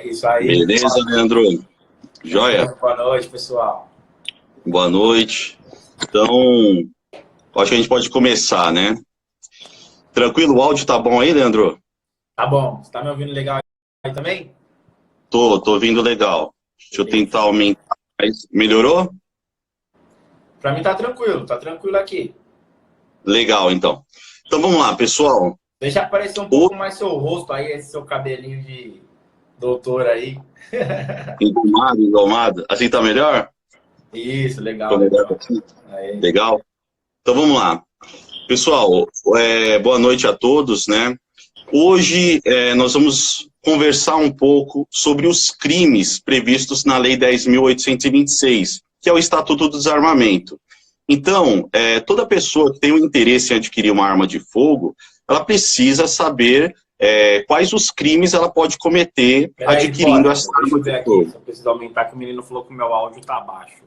É isso aí. Beleza, Leandro? Joia? Boa noite, pessoal. Boa noite. Então, acho que a gente pode começar, né? Tranquilo? O áudio tá bom aí, Leandro? Tá bom. Você tá me ouvindo legal aí também? Tô ouvindo legal. Deixa eu tentar aumentar mais. Melhorou? Pra mim tá tranquilo aqui. Legal, então. Então vamos lá, pessoal. Deixa aparecer um pouco mais seu rosto aí, esse seu cabelinho de doutor aí. Engomado. Assim tá melhor? Isso, legal, Tô melhor legal. aqui? Aí. Legal. Então vamos lá. Pessoal, boa noite a todos, né? Hoje nós vamos conversar um pouco sobre os crimes previstos na Lei 10.826, que é o Estatuto do Desarmamento. Então, toda pessoa que tem um interesse em adquirir uma arma de fogo, ela precisa saber quais os crimes ela pode cometer Peraí, adquirindo Hipólito, essa deixa arma eu ver de aqui. fogo. Se eu preciso aumentar, que o menino falou que o meu áudio tá baixo.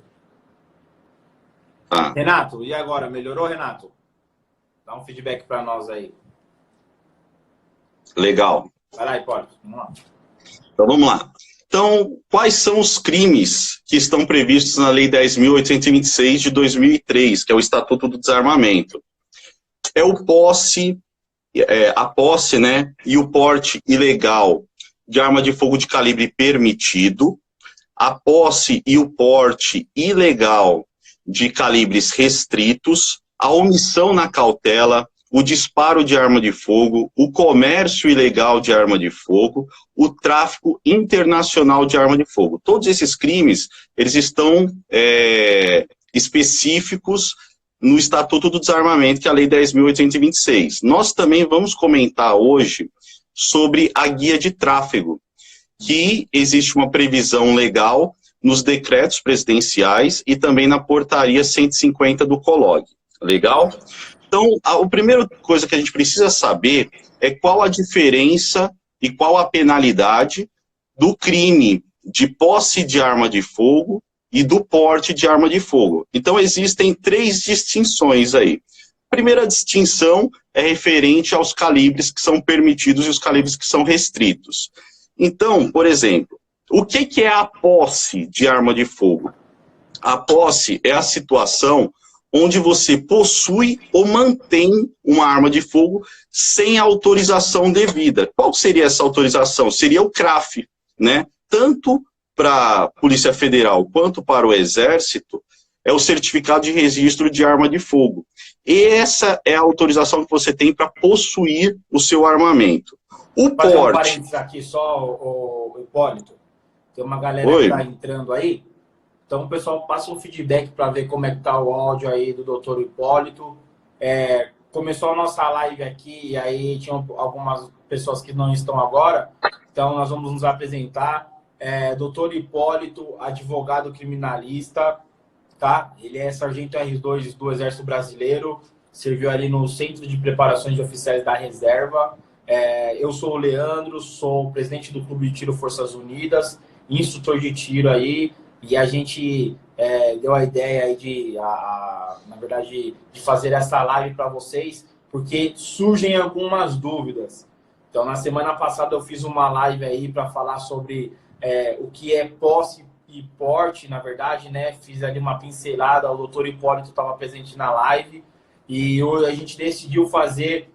Ah, Renato, e agora? Melhorou, Renato? Dá um feedback pra nós aí. legal. Vai lá, Hipólito. Vamos lá. Então, vamos lá. Então, quais são os crimes que estão previstos na Lei 10.826 de 2003, que é o Estatuto do Desarmamento? É a posse, né, e o porte ilegal de arma de fogo de calibre permitido, a posse e o porte ilegal de calibres restritos, a omissão na cautela, o disparo de arma de fogo, o comércio ilegal de arma de fogo, o tráfico internacional de arma de fogo. Todos esses crimes, eles estão específicos no Estatuto do Desarmamento, que é a Lei 10.826. Nós também vamos comentar hoje sobre a guia de tráfego, que existe uma previsão legal nos decretos presidenciais e também na portaria 150 do COLOG. Legal? Então, a primeira coisa que a gente precisa saber é qual a diferença e qual a penalidade do crime de posse de arma de fogo e do porte de arma de fogo. Então, existem 3 distinções aí. A primeira distinção é referente aos calibres que são permitidos e os calibres que são restritos. Então, por exemplo, o que é a posse de arma de fogo? A posse é a situação onde você possui ou mantém uma arma de fogo sem autorização devida. Qual seria essa autorização? Seria o CRAF, né? Tanto para a Polícia Federal quanto para o Exército, é o certificado de registro de arma de fogo. E essa é a autorização que você tem para possuir o seu armamento. O Vou fazer um porte... parênteses aqui só, o Hipólito. Tem uma galera Oi. que está entrando aí. Então, o pessoal passa um feedback para ver como é que tá o áudio aí do Dr. Hipólito. Começou a nossa live aqui e aí tinha algumas pessoas que não estão agora. Então, nós vamos nos apresentar. Dr. Hipólito, advogado criminalista, tá? Ele é sargento R2 do Exército Brasileiro, serviu ali no Centro de Preparações de Oficiais da Reserva. Eu sou o Leandro, sou presidente do Clube de Tiro Forças Unidas, instrutor de tiro aí, e a gente deu a ideia aí na verdade, de fazer essa live para vocês, porque surgem algumas dúvidas. Então, na semana passada eu fiz uma live aí para falar sobre o que é posse e porte, na verdade, né? Fiz ali uma pincelada, o doutor Hipólito estava presente na live, e hoje a gente decidiu fazer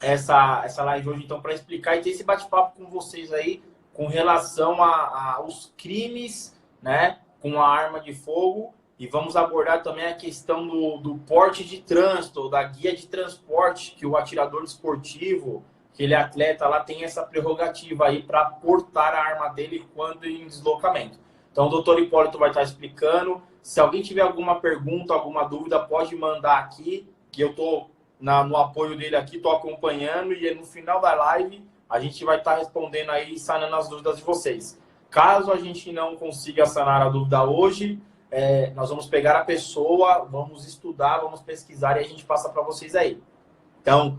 essa live hoje, então, para explicar e ter esse bate-papo com vocês aí com relação aos crimes, né, com a arma de fogo, e vamos abordar também a questão do porte de trânsito, da guia de transporte, que o atirador esportivo, que ele é atleta lá, tem essa prerrogativa aí para portar a arma dele quando em deslocamento. Então, o doutor Hipólito vai estar explicando. Se alguém tiver alguma pergunta, alguma dúvida, pode mandar aqui, que eu estou no apoio dele aqui, estou acompanhando, e no final da live a gente vai estar respondendo aí, sanando as dúvidas de vocês. Caso a gente não consiga sanar a dúvida hoje, nós vamos pegar a pessoa, vamos estudar, vamos pesquisar e a gente passa para vocês aí. Então,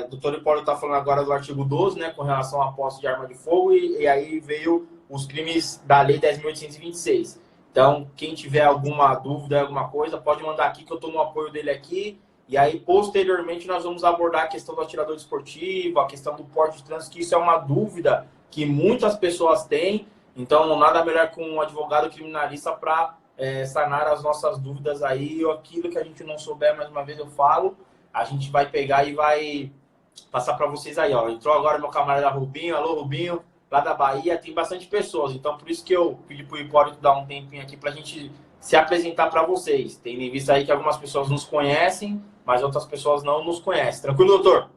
o doutor Hipólito está falando agora do artigo 12, né, com relação à posse de arma de fogo, e aí veio os crimes da Lei 10.826. Então, quem tiver alguma dúvida, alguma coisa, pode mandar aqui, que eu estou no apoio dele aqui. E aí, posteriormente, nós vamos abordar a questão do atirador esportivo, a questão do porte de trânsito, que isso é uma dúvida que muitas pessoas têm. Então, nada melhor que um advogado criminalista para sanar as nossas dúvidas aí, ou aquilo que a gente não souber, mais uma vez eu falo, a gente vai pegar e vai passar para vocês aí, ó. Entrou agora meu camarada Rubinho, alô Rubinho, lá da Bahia, tem bastante pessoas, então por isso que eu pedi pro Hipólito dar um tempinho aqui pra gente se apresentar para vocês. Tendo em vista aí que algumas pessoas nos conhecem, mas outras pessoas não nos conhecem. Tranquilo, doutor?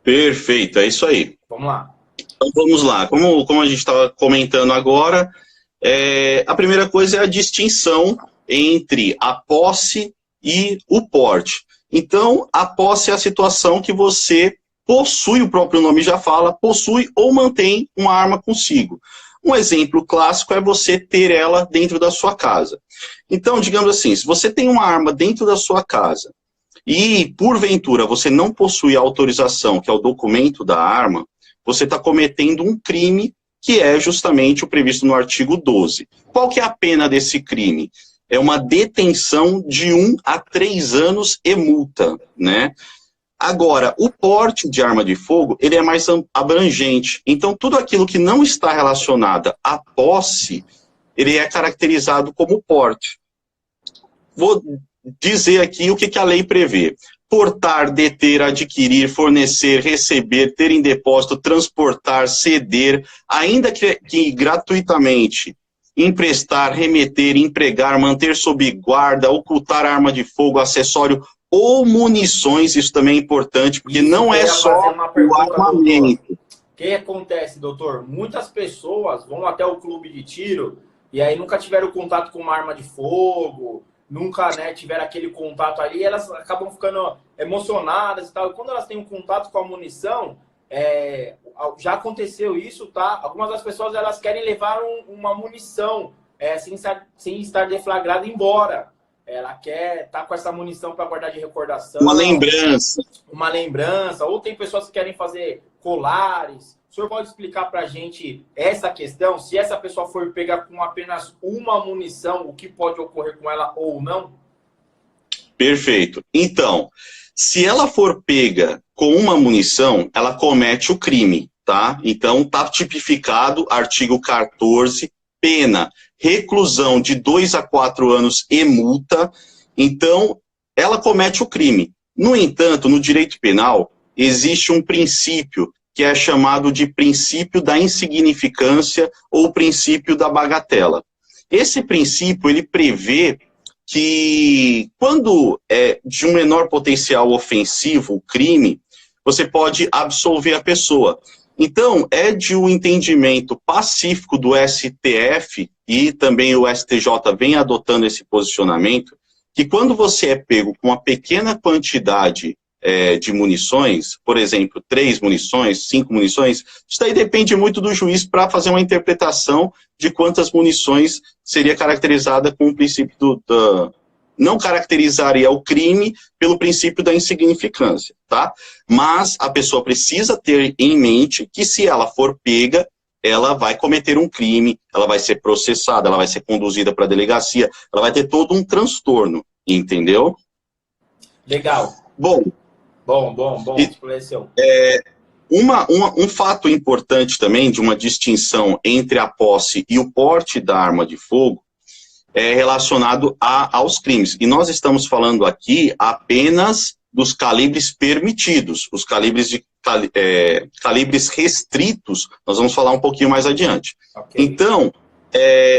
Perfeito, é isso aí. Vamos lá. Então vamos lá, como a gente estava comentando agora, a primeira coisa é a distinção entre a posse e o porte. Então, a posse é a situação que você possui, o próprio nome já fala, possui ou mantém uma arma consigo. Um exemplo clássico é você ter ela dentro da sua casa. Então, digamos assim, se você tem uma arma dentro da sua casa e, porventura, você não possui a autorização, que é o documento da arma, você está cometendo um crime que é justamente o previsto no artigo 12. Qual que é a pena desse crime? É uma detenção de 1 a 3 anos e multa, né? Agora, o porte de arma de fogo, ele é mais abrangente. Então, tudo aquilo que não está relacionado à posse, ele é caracterizado como porte. Vou dizer aqui o que a lei prevê. Portar, deter, adquirir, fornecer, receber, ter em depósito, transportar, ceder, ainda que gratuitamente, emprestar, remeter, empregar, manter sob guarda, ocultar arma de fogo, acessório ou munições, isso também é importante, porque Isso, não é só o armamento. O que acontece, doutor? Muitas pessoas vão até o clube de tiro e aí nunca tiveram contato com uma arma de fogo, nunca, né, tiveram aquele contato ali, elas acabam ficando emocionadas e tal. E quando elas têm um contato com a munição, já aconteceu isso, tá? Algumas das pessoas, elas querem levar uma munição sem estar deflagrada embora. Ela quer estar com essa munição para guardar de recordação. Uma lembrança. Uma lembrança. Ou tem pessoas que querem fazer colares. O senhor pode explicar para a gente essa questão? Se essa pessoa for pegar com apenas uma munição, o que pode ocorrer com ela ou não? Perfeito. Então, se ela for pega com uma munição, ela comete o crime, tá? Então, tá tipificado, artigo 14, pena, reclusão de 2 a 4 anos e multa. Então, ela comete o crime. No entanto, no direito penal, existe um princípio que é chamado de princípio da insignificância ou princípio da bagatela. Esse princípio, ele prevê que quando é de um menor potencial ofensivo o crime, você pode absolver a pessoa. Então, é de um entendimento pacífico do STF, e também o STJ vem adotando esse posicionamento, que quando você é pego com uma pequena quantidade de munições, por exemplo, 3 munições, 5 munições, isso daí depende muito do juiz para fazer uma interpretação de quantas munições seria caracterizada com o princípio não caracterizaria o crime pelo princípio da insignificância, tá? Mas a pessoa precisa ter em mente que se ela for pega, ela vai cometer um crime, ela vai ser processada, ela vai ser conduzida para a delegacia, ela vai ter todo um transtorno, entendeu? Legal. Bom, esclareceu. Um fato importante também de uma distinção entre a posse e o porte da arma de fogo é relacionado aos crimes. E nós estamos falando aqui apenas dos calibres permitidos, os calibres calibres restritos, nós vamos falar um pouquinho mais adiante. Okay. Então,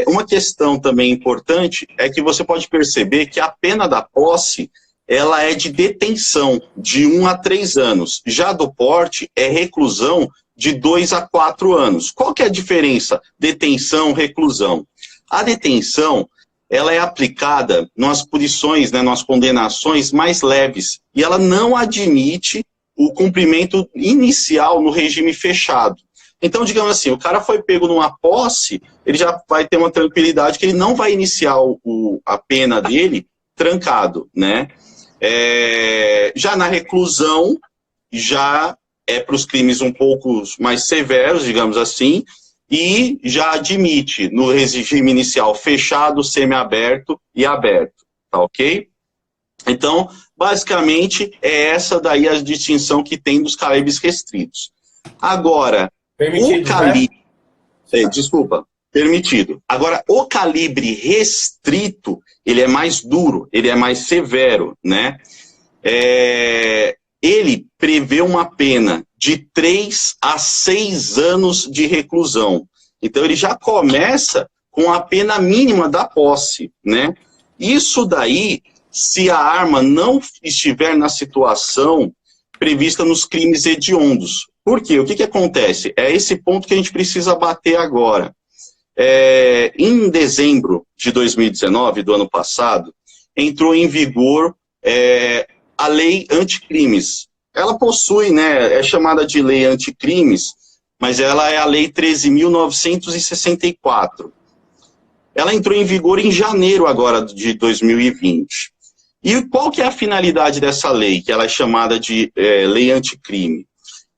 uma questão também importante é que você pode perceber que a pena da posse, ela é de detenção de 1 a 3 anos. Já do porte é reclusão de 2 a 4 anos. Qual que é a diferença? Detenção, reclusão. A detenção, ela é aplicada nas punições, né, nas condenações mais leves. E ela não admite o cumprimento inicial no regime fechado. Então, digamos assim, o cara foi pego numa posse, ele já vai ter uma tranquilidade que ele não vai iniciar a pena dele trancado, né? Já na reclusão, já é para os crimes um pouco mais severos, digamos assim, e já admite no regime inicial fechado, semiaberto e aberto, tá ok? Então, basicamente, é essa daí a distinção que tem dos calibres restritos. Agora, Permitido, O calibre, né? desculpa, permitido. Agora, o calibre restrito, ele é mais duro, ele é mais severo, né? Ele prevê uma pena de 3 a 6 anos de reclusão. Então, ele já começa com a pena mínima da posse, né? Isso daí, se a arma não estiver na situação prevista nos crimes hediondos. Por quê? O que acontece? É esse ponto que a gente precisa bater agora. Em dezembro de 2019, do ano passado, entrou em vigor a lei anticrimes. Ela possui, né, é chamada de lei anticrimes, mas ela é a lei 13.964. Ela entrou em vigor em janeiro agora de 2020. E qual que é a finalidade dessa lei, que ela é chamada de lei anticrime?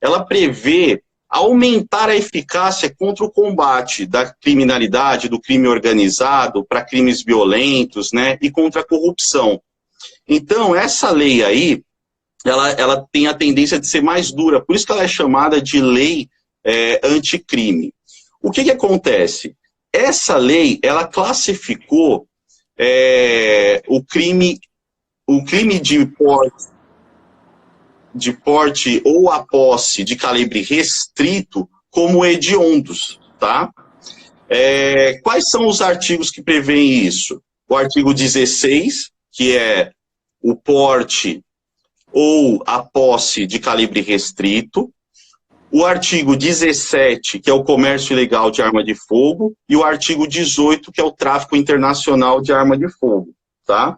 Ela prevê aumentar a eficácia contra o combate da criminalidade, do crime organizado, para crimes violentos, né, e contra a corrupção. Então, essa lei aí, ela tem a tendência de ser mais dura, por isso que ela é chamada de lei anticrime. O que acontece? Essa lei, ela classificou o crime de porte ou a posse de calibre restrito como hediondos, tá? Quais são os artigos que prevêem isso? O artigo 16, que é o porte ou a posse de calibre restrito, o artigo 17, que é o comércio ilegal de arma de fogo, e o artigo 18, que é o tráfico internacional de arma de fogo, tá?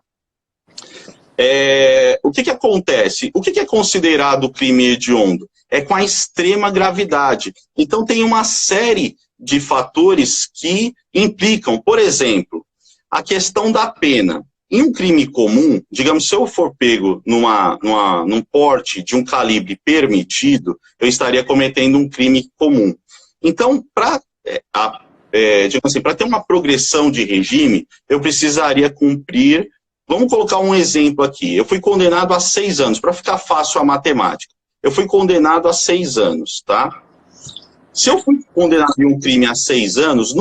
O que acontece? O que é considerado crime hediondo? É com a extrema gravidade. Então tem uma série de fatores que implicam, por exemplo, a questão da pena. Em um crime comum, digamos, se eu for pego num porte de um calibre permitido, eu estaria cometendo um crime comum. Então, para assim, ter uma progressão de regime, eu precisaria cumprir. Vamos colocar um exemplo aqui. Eu fui condenado a 6 anos, para ficar fácil a matemática. Eu fui condenado a 6 anos, tá? Se eu fui condenado em um crime a 6 anos,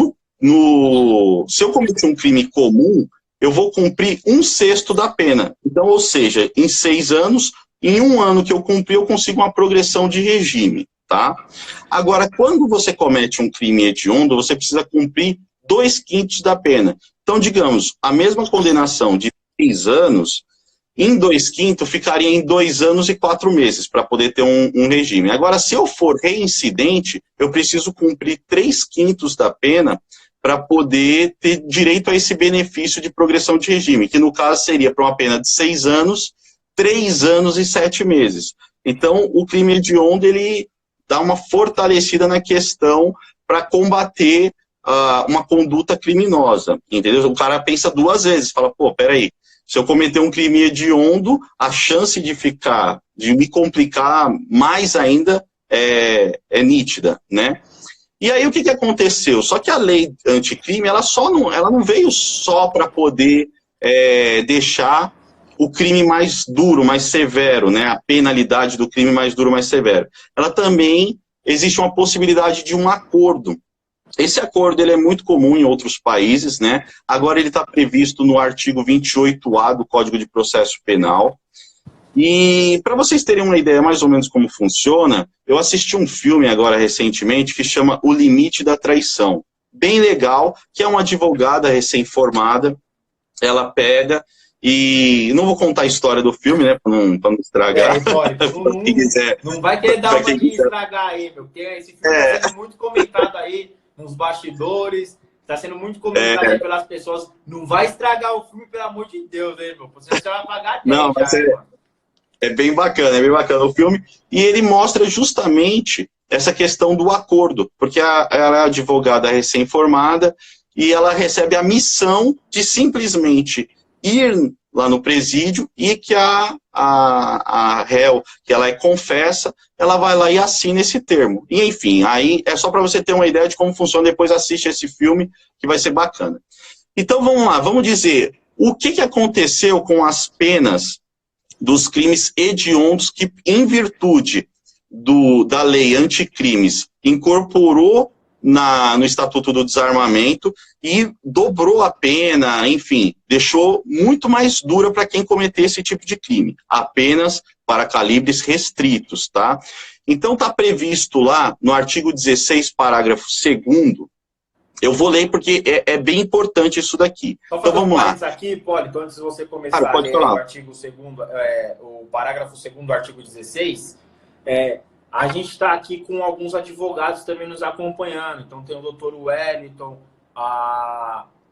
se eu cometi um crime comum, eu vou cumprir 1/6 da pena. Então, ou seja, em 6 anos, em 1 ano que eu cumprir, eu consigo uma progressão de regime, tá? Agora, quando você comete um crime hediondo, você precisa cumprir 2/5 da pena. Então, digamos, a mesma condenação de 6 anos, em 2/5 ficaria em 2 anos e 4 meses, para poder ter um regime. Agora, se eu for reincidente, eu preciso cumprir 3/5 da pena para poder ter direito a esse benefício de progressão de regime, que no caso seria para uma pena de 6 anos, 3 anos e 7 meses. Então, o crime hediondo, ele dá uma fortalecida na questão para combater uma conduta criminosa, entendeu? O cara pensa 2 vezes, fala, pô, peraí, se eu cometer um crime hediondo, a chance de me complicar mais ainda é nítida, né? E aí o que aconteceu? Só que a lei anticrime, ela não veio só para poder deixar o crime mais duro, mais severo, né? A penalidade do crime mais duro, mais severo. Ela também, existe uma possibilidade de um acordo. Esse acordo ele é muito comum em outros países, né? Agora ele está previsto no artigo 28A do Código de Processo Penal. E para vocês terem uma ideia mais ou menos como funciona, eu assisti um filme agora recentemente que chama O Limite da Traição. Bem legal, que é uma advogada recém-formada, ela pega e... Não vou contar a história do filme, né, para não estragar. Não vai querer dar uma de estragar aí, meu, porque esse filme está sendo muito comentado aí nos bastidores, está sendo muito comentado aí pelas pessoas. Não vai estragar o filme, pelo amor de Deus, hein, meu? Você vai pagar 10 não, mas é bem bacana o filme. E ele mostra justamente essa questão do acordo, porque ela é advogada recém-formada e ela recebe a missão de simplesmente ir lá no presídio e que a réu, que ela confessa, ela vai lá e assina esse termo. E enfim, aí é só para você ter uma ideia de como funciona, depois assiste esse filme, que vai ser bacana. Então vamos lá, vamos dizer, o que aconteceu com as penas dos crimes hediondos que, em virtude da lei anticrimes, incorporou no Estatuto do Desarmamento e dobrou a pena, enfim, deixou muito mais dura para quem cometer esse tipo de crime, apenas para calibres restritos, tá? Então está previsto lá, no artigo 16, parágrafo 2º, eu vou ler porque é bem importante isso daqui. Então vamos lá. Aqui, Hipólito, antes de você começar a ler o artigo 2º, o parágrafo 2º do artigo 16, a gente está aqui com alguns advogados também nos acompanhando. Então tem o doutor Wellington,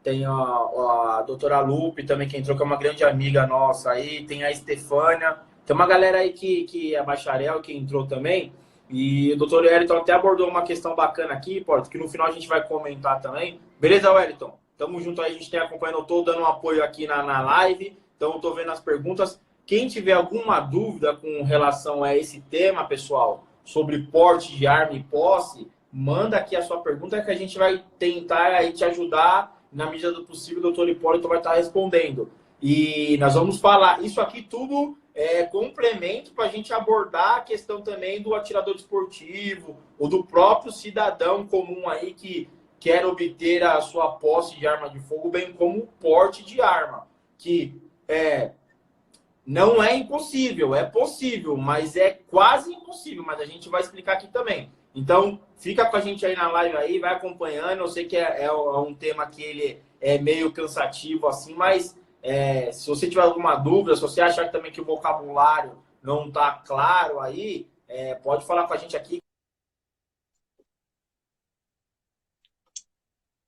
tem a doutora Lupe também, que entrou, que é uma grande amiga nossa aí, tem a Estefânia, tem uma galera aí que é bacharel, que entrou também. E o doutor Wellington até abordou uma questão bacana aqui, Porto, que no final a gente vai comentar também. Beleza, Wellington? Tamo junto aí, a gente tem acompanhando, eu tô dando um apoio aqui na live, então eu tô vendo as perguntas. Quem tiver alguma dúvida com relação a esse tema, pessoal, sobre porte de arma e posse, manda aqui a sua pergunta que a gente vai tentar aí te ajudar. Na medida do possível, o doutor Hipólito vai estar respondendo. E nós vamos falar, isso aqui tudo é complemento para a gente abordar a questão também do atirador desportivo ou do próprio cidadão comum aí que quer obter a sua posse de arma de fogo, bem como o porte de arma, que não é impossível, é possível, mas é quase impossível, mas a gente vai explicar aqui também. Então, fica com a gente aí na live aí, vai acompanhando. Eu sei que é um tema que ele é meio cansativo assim, mas se você tiver alguma dúvida, se você achar também que o vocabulário não está claro aí, pode falar com a gente aqui.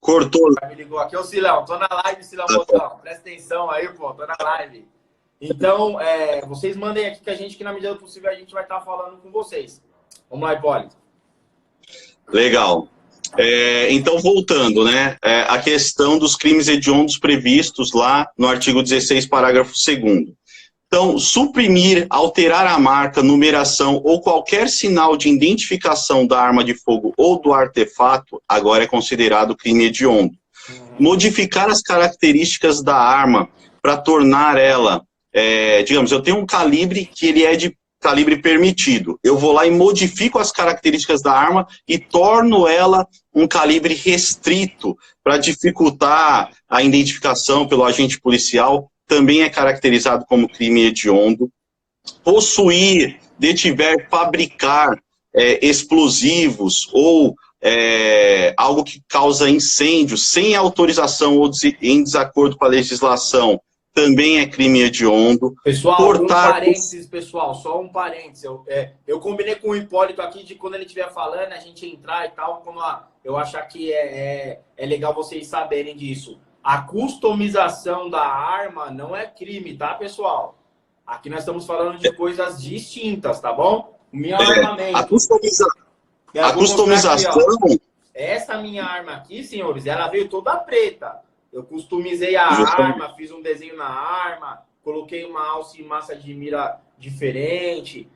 Cortou. Me ligou aqui, ô Silão, tô na live, Silão Botão, presta atenção aí, pô, tô na live. Então, vocês mandem aqui que a gente, que na medida do possível, a gente vai estar falando com vocês. Vamos lá, Hipólito. Legal. Então, voltando, né, a questão dos crimes hediondos previstos lá no artigo 16, parágrafo 2º. Então, suprimir, alterar a marca, numeração ou qualquer sinal de identificação da arma de fogo ou do artefato, agora é considerado crime hediondo. Modificar as características da arma para tornar ela, digamos, eu tenho um calibre que ele é de calibre permitido. Eu vou lá e modifico as características da arma e torno ela um calibre restrito para dificultar a identificação pelo agente policial, também é caracterizado como crime hediondo. Possuir, detiver, fabricar explosivos ou algo que causa incêndio sem autorização ou em desacordo com a legislação, também é crime hediondo. Pessoal, um parênteses, pessoal, só um parênteses. Eu combinei com o Hipólito aqui de quando ele estiver falando, a gente entrar e tal, quando eu achar que é legal vocês saberem disso. A customização da arma não é crime, tá, pessoal? Aqui nós estamos falando de coisas distintas, tá bom? O meu armamento. A customização... Aqui, essa minha arma aqui, senhores, ela veio toda preta. Eu customizei a arma, fiz um desenho na arma, coloquei uma alça e massa de mira diferente,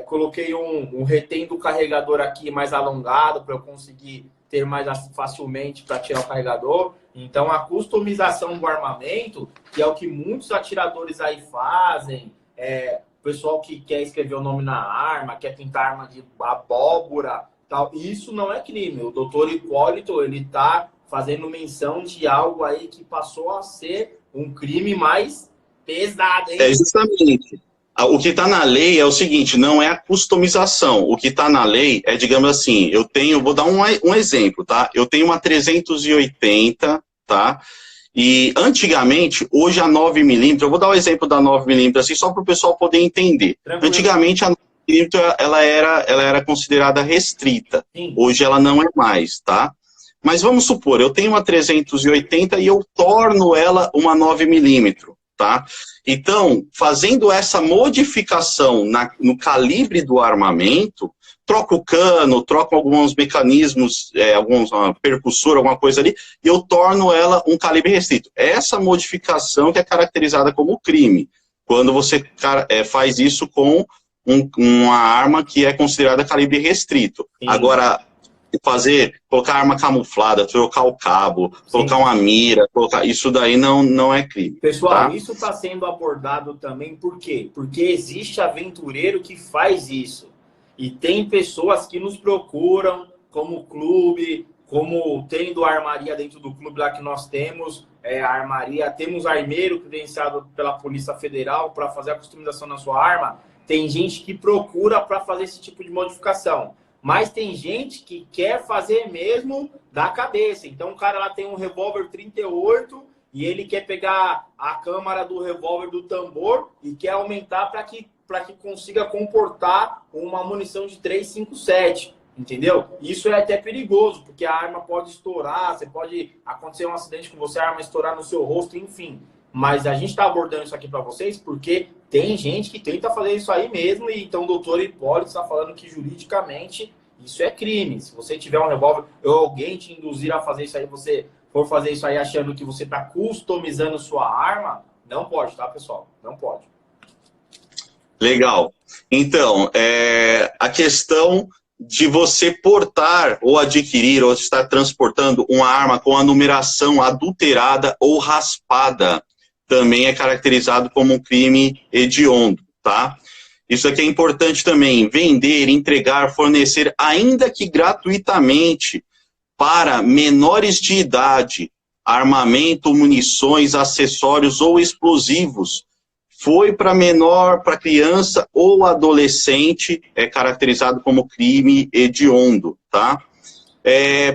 coloquei um retém do carregador aqui mais alongado para eu conseguir ter mais facilmente para tirar o carregador. Então, a customização do armamento, que é o que muitos atiradores aí fazem, o pessoal que quer escrever o nome na arma, quer pintar arma de abóbora, tal, isso não é crime. O doutor Hipólito, ele está fazendo menção de algo aí que passou a ser um crime mais pesado, hein? Justamente. O que está na lei é o seguinte, não é a customização. O que está na lei é, digamos assim, vou dar um exemplo, tá? Eu tenho uma 380, tá? E antigamente, hoje a 9mm, eu vou dar o exemplo da 9mm assim, só para o pessoal poder entender. Tranquilo. Antigamente a 9mm ela era considerada restrita. Sim. Hoje ela não é mais, tá? Mas vamos supor, eu tenho uma 380 e eu torno ela uma 9mm, tá? Então, fazendo essa modificação no calibre do armamento, troco o cano, troco alguns mecanismos, uma percussora, alguma coisa ali, e eu torno ela um calibre restrito. Essa modificação que é caracterizada como crime, quando você faz isso com uma arma que é considerada calibre restrito. Sim. Agora, colocar arma camuflada, trocar o cabo, sim, colocar uma mira, isso daí não é crime. Pessoal, tá? Isso está sendo abordado também por quê? Porque existe aventureiro que faz isso. E tem pessoas que nos procuram como clube, como tendo a armaria dentro do clube lá que nós temos, a armaria, temos armeiro credenciado pela Polícia Federal para fazer a customização na sua arma, tem gente que procura para fazer esse tipo de modificação. Mas tem gente que quer fazer mesmo da cabeça. Então o cara lá tem um revólver 38 e ele quer pegar a câmara do revólver do tambor e quer aumentar para que consiga comportar uma munição de 357. Entendeu? Isso é até perigoso, porque a arma pode estourar, pode acontecer um acidente com você, a arma estourar no seu rosto, enfim. Mas a gente está abordando isso aqui para vocês porque tem gente que tenta fazer isso aí mesmo, e então o doutor Hipólito está falando que juridicamente isso é crime. Se você tiver um revólver ou alguém te induzir a fazer isso aí, você for fazer isso aí achando que você está customizando sua arma, não pode, tá, pessoal? Não pode. Legal. Então, a questão de você portar ou adquirir ou estar transportando uma arma com a numeração adulterada ou raspada também é caracterizado como um crime hediondo, tá? Isso aqui é importante também, vender, entregar, fornecer, ainda que gratuitamente, para menores de idade, armamento, munições, acessórios ou explosivos, foi para menor, para criança ou adolescente, é caracterizado como crime hediondo, tá?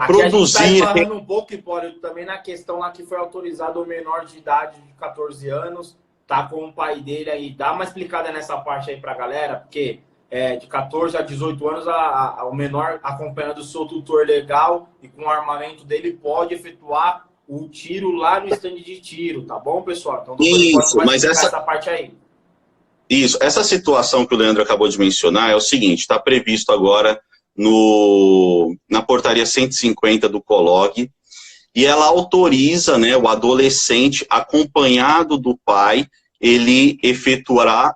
Produzir... A gente está falando um pouco, Hipólito, também na questão lá que foi autorizado o menor de idade de 14 anos, tá com o pai dele aí. Dá uma explicada nessa parte aí pra galera, porque de 14 a 18 anos, o menor acompanhando o seu tutor legal e com o armamento dele pode efetuar o tiro lá no stand de tiro, tá bom, pessoal? Então, isso, mas essa parte aí. Isso, essa situação que o Leandro acabou de mencionar é o seguinte, está previsto agora na portaria 150 do COLOG, e ela autoriza, né, o adolescente, acompanhado do pai, ele efetuar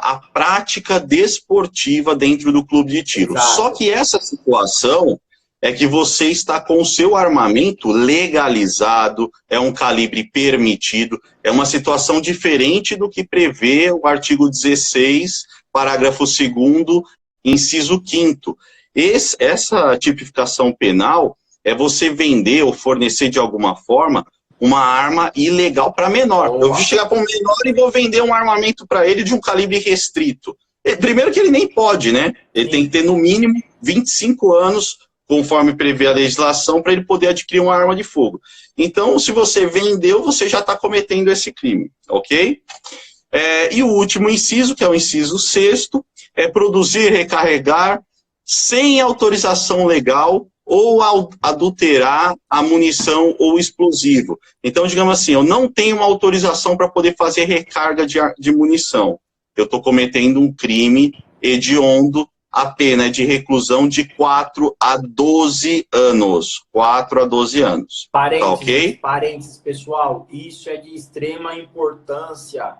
a prática desportiva dentro do clube de tiro. Exato. Só que essa situação é que você está com o seu armamento legalizado, é um calibre permitido, é uma situação diferente do que prevê o artigo 16, parágrafo 2º, inciso 5º. Essa tipificação penal é você vender ou fornecer de alguma forma uma arma ilegal para menor. Eu vou chegar para um menor e vou vender um armamento para ele de um calibre restrito. Primeiro que ele nem pode, né? Ele tem que ter no mínimo 25 anos, conforme prevê a legislação, para ele poder adquirir uma arma de fogo. Então, se você vendeu, você já está cometendo esse crime, ok? E o último inciso, que é o inciso 6º, é produzir, recarregar, sem autorização legal, ou adulterar a munição ou explosivo. Então, digamos assim, eu não tenho uma autorização para poder fazer recarga de munição. Eu estou cometendo um crime hediondo, a pena é de reclusão de 4 a 12 anos. 4 a 12 anos. Parênteses, tá ok? Parênteses, pessoal, isso é de extrema importância,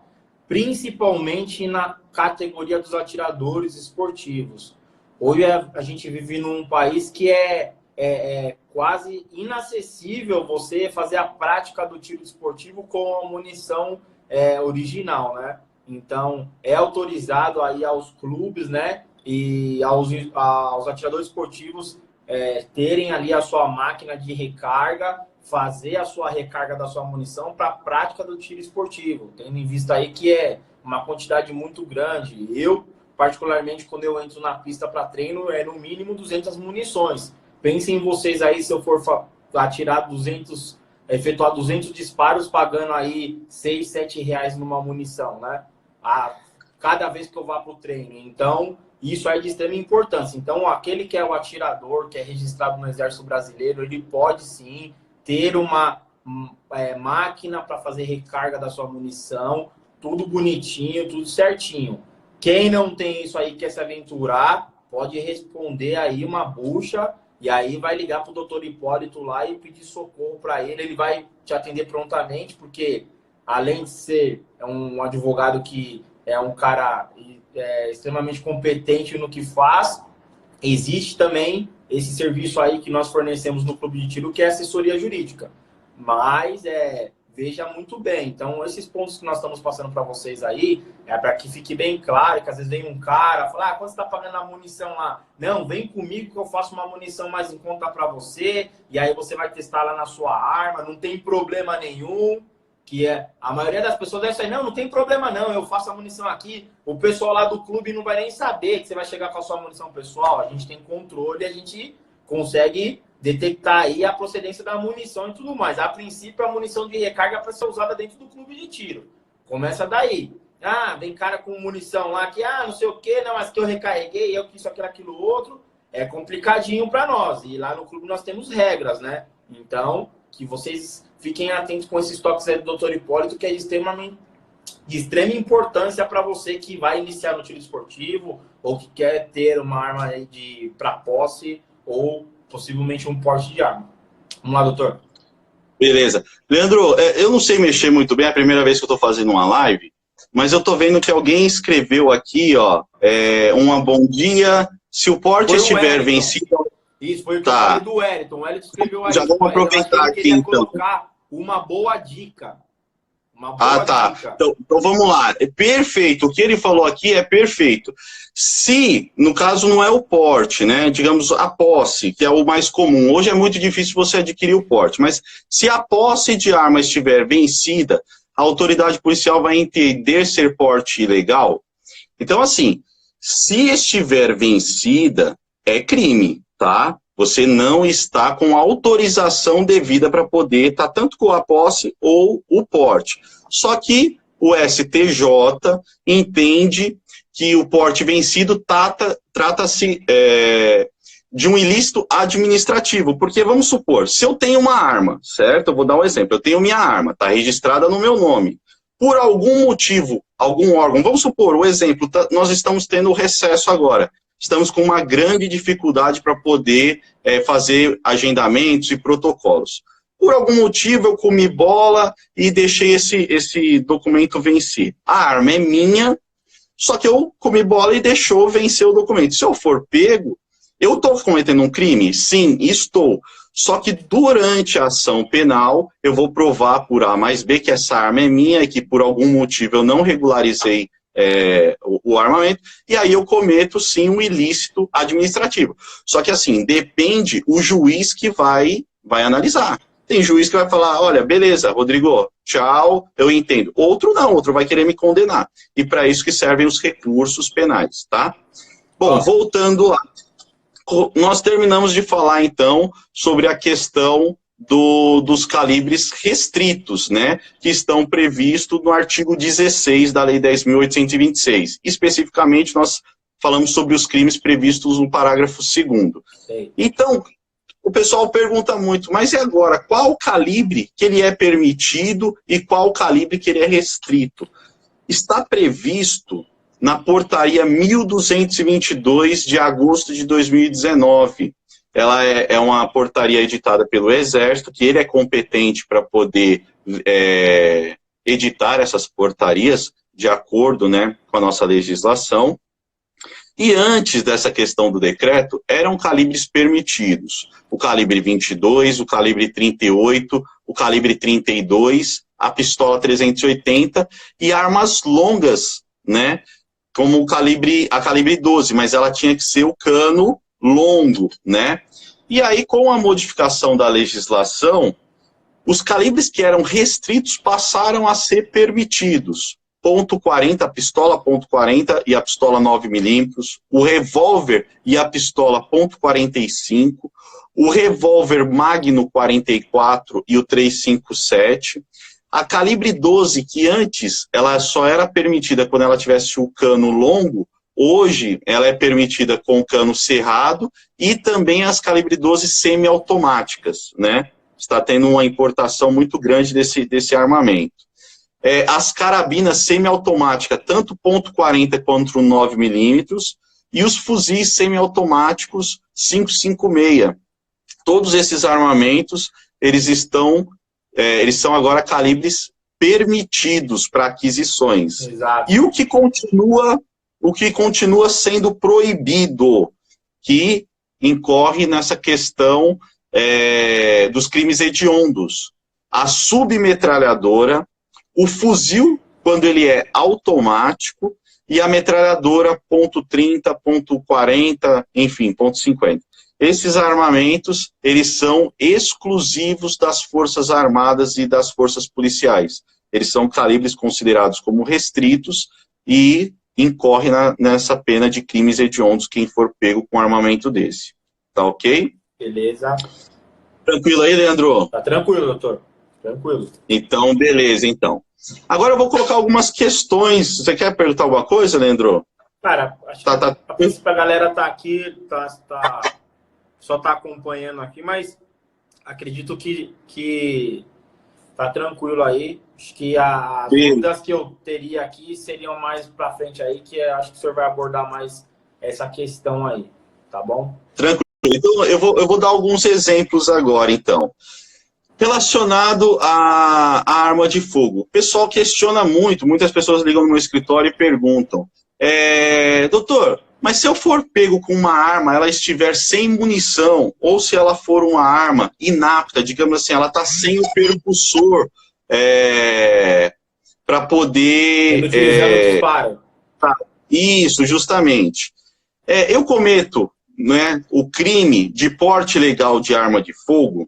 principalmente na categoria dos atiradores esportivos. Hoje a gente vive num país que é quase inacessível você fazer a prática do tiro esportivo com a munição original, né? Então, é autorizado aí aos clubes, né? E aos atiradores esportivos terem ali a sua máquina de recarga, fazer a sua recarga da sua munição para a prática do tiro esportivo, tendo em vista aí que é uma quantidade muito grande. Eu, particularmente, quando eu entro na pista para treino, no mínimo 200 munições. Pensem em vocês aí, se eu for atirar 200, efetuar 200 disparos, pagando aí 6, 7 reais numa munição, né? Cada vez que eu vá para o treino. Então, isso é de extrema importância. Então, aquele que é o atirador, que é registrado no Exército Brasileiro, ele pode sim ter uma máquina para fazer recarga da sua munição, tudo bonitinho, tudo certinho. Quem não tem isso aí, quer se aventurar, pode responder aí uma bucha, e aí vai ligar para o doutor Hipólito lá e pedir socorro para ele. Ele vai te atender prontamente, porque além de ser um advogado que é um cara extremamente competente no que faz, existe também esse serviço aí que nós fornecemos no Clube de Tiro, que é assessoria jurídica. Mas veja muito bem. Então, esses pontos que nós estamos passando para vocês aí, é para que fique bem claro, que às vezes vem um cara, fala, quanto você está pagando a munição lá? Não, vem comigo que eu faço uma munição mais em conta para você, e aí você vai testar lá na sua arma, não tem problema nenhum. Que a maioria das pessoas deve sair, não tem problema não, eu faço a munição aqui, o pessoal lá do clube não vai nem saber que você vai chegar com a sua munição pessoal, a gente tem controle, a gente consegue detectar aí a procedência da munição e tudo mais. A princípio, a munição de recarga é para ser usada dentro do clube de tiro. Começa daí. Vem cara com munição lá que, não sei o quê, não, mas que eu recarreguei, eu que isso, aquilo, outro. É complicadinho para nós. E lá no clube nós temos regras, né? Então, que vocês fiquem atentos com esses toques aí do Dr. Hipólito, que é de extrema importância para você que vai iniciar no tiro esportivo ou que quer ter uma arma para posse ou possivelmente um porte de arma. Vamos lá, doutor. Beleza. Leandro, eu não sei mexer muito bem, é a primeira vez que eu estou fazendo uma live, mas eu estou vendo que alguém escreveu aqui, ó, bom dia, se o porte estiver vencido... Isso, foi o que eu falei do Wellington. O Wellington escreveu aí. Já vamos aproveitar aqui, então. Colocar uma boa dica. Uma boa dica. Então vamos lá. Perfeito. O que ele falou aqui é perfeito. Se, no caso, não é o porte, né? Digamos, a posse, que é o mais comum. Hoje é muito difícil você adquirir o porte, mas se a posse de arma estiver vencida, a autoridade policial vai entender ser porte ilegal. Então, assim, se estiver vencida, é crime, tá? Você não está com autorização devida para poder estar tanto com a posse ou o porte. Só que o STJ entende que o porte vencido trata-se de um ilícito administrativo. Porque, vamos supor, se eu tenho uma arma, certo? Eu vou dar um exemplo. Eu tenho minha arma, está registrada no meu nome. Por algum motivo, algum órgão, vamos supor, o exemplo, nós estamos tendo recesso agora. Estamos com uma grande dificuldade para poder fazer agendamentos e protocolos. Por algum motivo, eu comi bola e deixei esse documento vencer. A arma é minha, só que eu comi bola e deixou vencer o documento. Se eu for pego, eu estou cometendo um crime? Sim, estou. Só que durante a ação penal, eu vou provar por A mais B que essa arma é minha e que por algum motivo eu não regularizei o armamento, e aí eu cometo sim um ilícito administrativo. Só que assim, depende o juiz que vai analisar. Tem juiz que vai falar, olha, beleza, Rodrigo, tchau, eu entendo. Outro não, outro vai querer me condenar. E para isso que servem os recursos penais, tá? Bom, voltando lá. Nós terminamos de falar, então, sobre a questão dos calibres restritos, né, que estão previstos no artigo 16 da Lei 10.826. Especificamente, nós falamos sobre os crimes previstos no parágrafo 2º. Então, o pessoal pergunta muito, mas e agora? Qual o calibre que ele é permitido e qual o calibre que ele é restrito? Está previsto na portaria 1222 de agosto de 2019. Ela é uma portaria editada pelo Exército, que ele é competente para poder editar essas portarias de acordo, né, com a nossa legislação. E antes dessa questão do decreto, eram calibres permitidos. O calibre 22, o calibre 38, o calibre 32, a pistola 380 e armas longas, né, como a calibre 12, mas ela tinha que ser o cano longo, né? E aí, com a modificação da legislação, os calibres que eram restritos passaram a ser permitidos. .40, a pistola .40 e a pistola 9mm, o revólver e a pistola .45, o revólver Magno 44 e o 357, a calibre 12, que antes ela só era permitida quando ela tivesse o cano longo, hoje ela é permitida com o cano cerrado e também as calibre 12 semiautomáticas, né? Está tendo uma importação muito grande desse armamento. As carabinas semiautomáticas, tanto .40 quanto 9mm, e os fuzis semiautomáticos 5.56. Todos esses armamentos, eles são agora calibres permitidos para aquisições. Exato. E o que continua sendo proibido, que incorre nessa questão dos crimes hediondos. a submetralhadora, o fuzil, quando ele é automático, e a metralhadora .30, .40, enfim, .50. Esses armamentos, eles são exclusivos das Forças Armadas e das Forças Policiais. Eles são calibres considerados como restritos e incorre nessa pena de crimes hediondos quem for pego com armamento desse. Tá ok? Beleza. Tranquilo aí, Leandro? Tá tranquilo, doutor. Tranquilo. Então, beleza, então. Agora eu vou colocar algumas questões. Você quer perguntar alguma coisa, Leandro? Cara, acho que a princípio a galera tá aqui, só tá acompanhando aqui, mas acredito que tá tranquilo aí. Acho que as dúvidas que eu teria aqui seriam mais para frente aí, que acho que o senhor vai abordar mais essa questão aí, tá bom? Tranquilo. Então, eu vou dar alguns exemplos agora, então. Relacionado à arma de fogo. O pessoal questiona muito, muitas pessoas ligam no meu escritório e perguntam, doutor, mas se eu for pego com uma arma, ela estiver sem munição, ou se ela for uma arma inapta, digamos assim, ela está sem o percussor para poder... Utilizando o disparo. Isso, justamente. Eu cometo, né, o crime de porte ilegal de arma de fogo.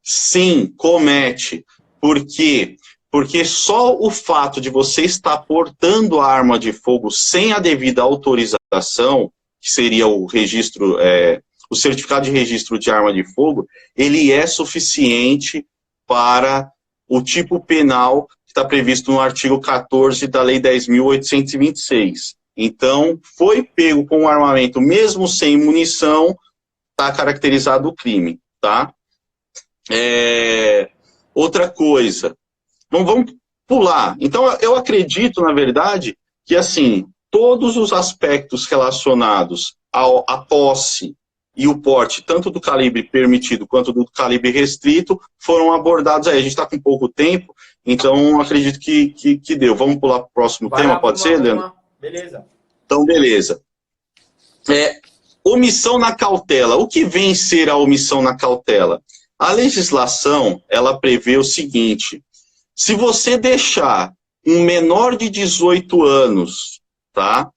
Sim, comete. Por quê? Porque só o fato de você estar portando a arma de fogo sem a devida autorização, que seria o registro, o certificado de registro de arma de fogo, ele é suficiente para o tipo penal que está previsto no artigo 14 da Lei 10.826. Então, foi pego com um armamento mesmo sem munição, está caracterizado o crime, tá? Outra coisa, vamos pular. Então, eu acredito, na verdade, que assim, todos os aspectos relacionados à posse e o porte, tanto do calibre permitido quanto do calibre restrito, foram abordados aí. A gente está com pouco tempo, então acredito que deu. Vamos pular para o próximo tema, pode ser, Leandro? Beleza. Então, beleza. Omissão na cautela. O que vem ser a omissão na cautela? A legislação, ela prevê o seguinte, se você deixar um menor de 18 anos, tá,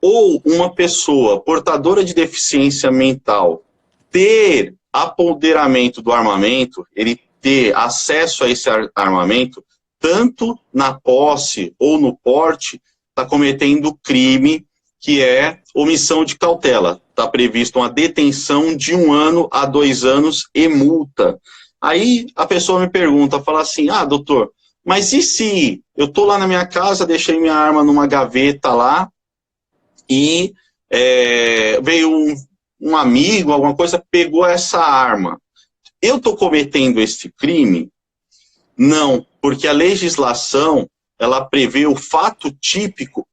ou uma pessoa portadora de deficiência mental ter apoderamento do armamento, ele ter acesso a esse armamento, tanto na posse ou no porte, está cometendo crime que é omissão de cautela. Está previsto uma detenção de 1 ano a 2 anos e multa. Aí a pessoa me pergunta, fala assim, doutor, mas e se eu estou lá na minha casa, deixei minha arma numa gaveta lá e veio um amigo, alguma coisa, pegou essa arma. Eu estou cometendo esse crime? Não, porque a legislação, ela prevê o fato típico